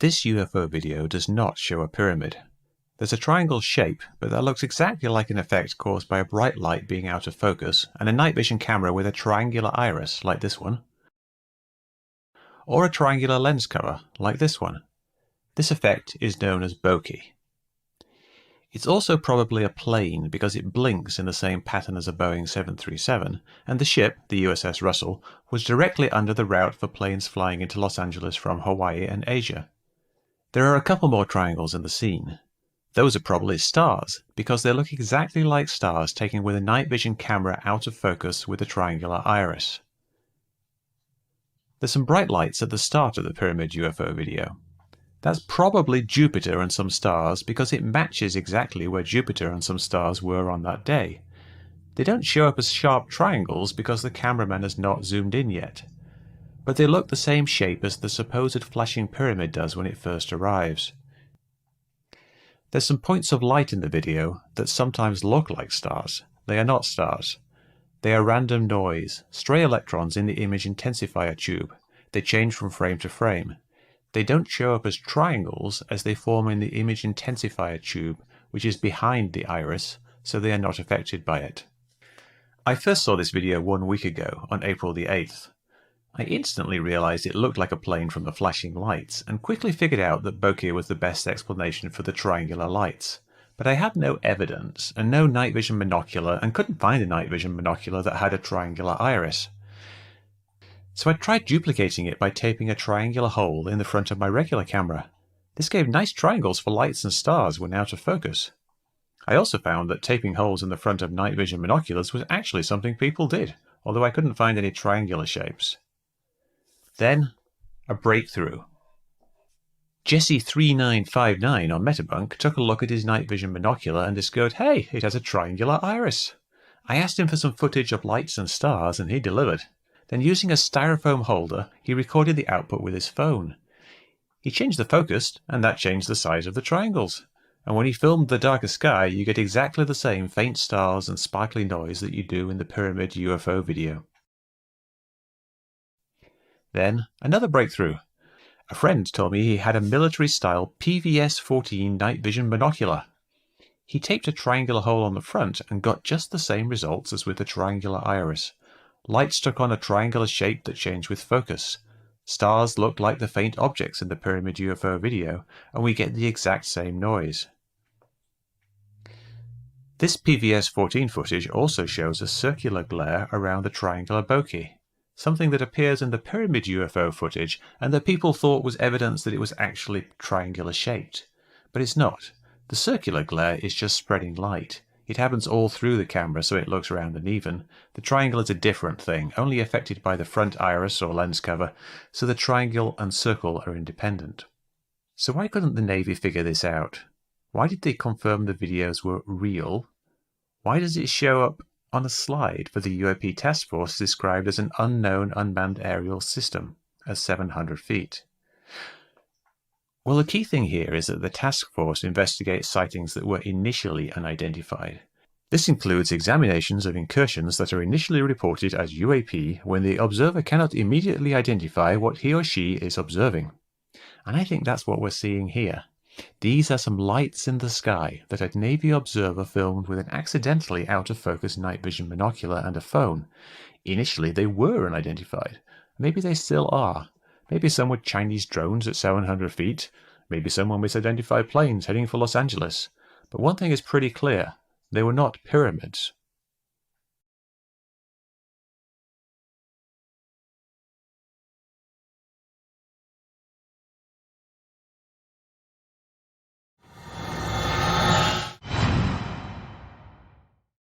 This UFO video does not show a pyramid. There's a triangle shape, but that looks exactly like an effect caused by a bright light being out of focus and a night vision camera with a triangular iris, like this one, or a triangular lens cover, like this one. This effect is known as bokeh. It's also probably a plane because it blinks in the same pattern as a Boeing 737, and the ship, the USS Russell, was directly under the route for planes flying into Los Angeles from Hawaii and Asia. There are a couple more triangles in the scene. Those are probably stars, because they look exactly like stars taken with a night vision camera out of focus with a triangular iris. There's some bright lights at the start of the pyramid UFO video. That's probably Jupiter and some stars because it matches exactly where Jupiter and some stars were on that day. They don't show up as sharp triangles because the cameraman has not zoomed in yet. But they look the same shape as the supposed flashing pyramid does when it first arrives. There's some points of light in the video that sometimes look like stars. They are not stars. They are random noise, stray electrons in the image intensifier tube. They change from frame to frame. They don't show up as triangles as they form in the image intensifier tube, which is behind the iris, so they are not affected by it. I first saw this video 1 week ago, on April the 8th. I instantly realized it looked like a plane from the flashing lights, and quickly figured out that bokeh was the best explanation for the triangular lights. But I had no evidence, and no night vision binocular, and couldn't find a night vision binocular that had a triangular iris. So I tried duplicating it by taping a triangular hole in the front of my regular camera. This gave nice triangles for lights and stars when out of focus. I also found that taping holes in the front of night vision binoculars was actually something people did, although I couldn't find any triangular shapes. Then, a breakthrough. Jesse3959 on Metabunk took a look at his night vision binocular and discovered, hey, it has a triangular iris. I asked him for some footage of lights and stars and he delivered. Then using a styrofoam holder, he recorded the output with his phone. He changed the focus, and that changed the size of the triangles. And when he filmed the darker sky, you get exactly the same faint stars and sparkly noise that you do in the pyramid UFO video. Then, another breakthrough. A friend told me he had a military-style PVS-14 night vision binocular. He taped a triangular hole on the front and got just the same results as with the triangular iris. Lights took on a triangular shape that changed with focus. Stars looked like the faint objects in the pyramid UFO video, and we get the exact same noise. This PVS-14 footage also shows a circular glare around the triangular bokeh, something that appears in the pyramid UFO footage and that people thought was evidence that it was actually triangular shaped. But it's not. The circular glare is just spreading light. It happens all through the camera so it looks round and even. The triangle is a different thing, only affected by the front iris or lens cover, so the triangle and circle are independent. So why couldn't the Navy figure this out? Why did they confirm the videos were real? Why does it show up on a slide for the UAP task force described as an unknown unmanned aerial system at 700 feet? Well, the key thing here is that the task force investigates sightings that were initially unidentified. This includes examinations of incursions that are initially reported as UAP when the observer cannot immediately identify what he or she is observing. And I think that's what we're seeing here. These are some lights in the sky that a Navy observer filmed with an accidentally out-of-focus night vision binocular and a phone. Initially they were unidentified. Maybe they still are. Maybe some were Chinese drones at 700 feet. Maybe someone misidentified planes heading for Los Angeles. But one thing is pretty clear. They were not pyramids.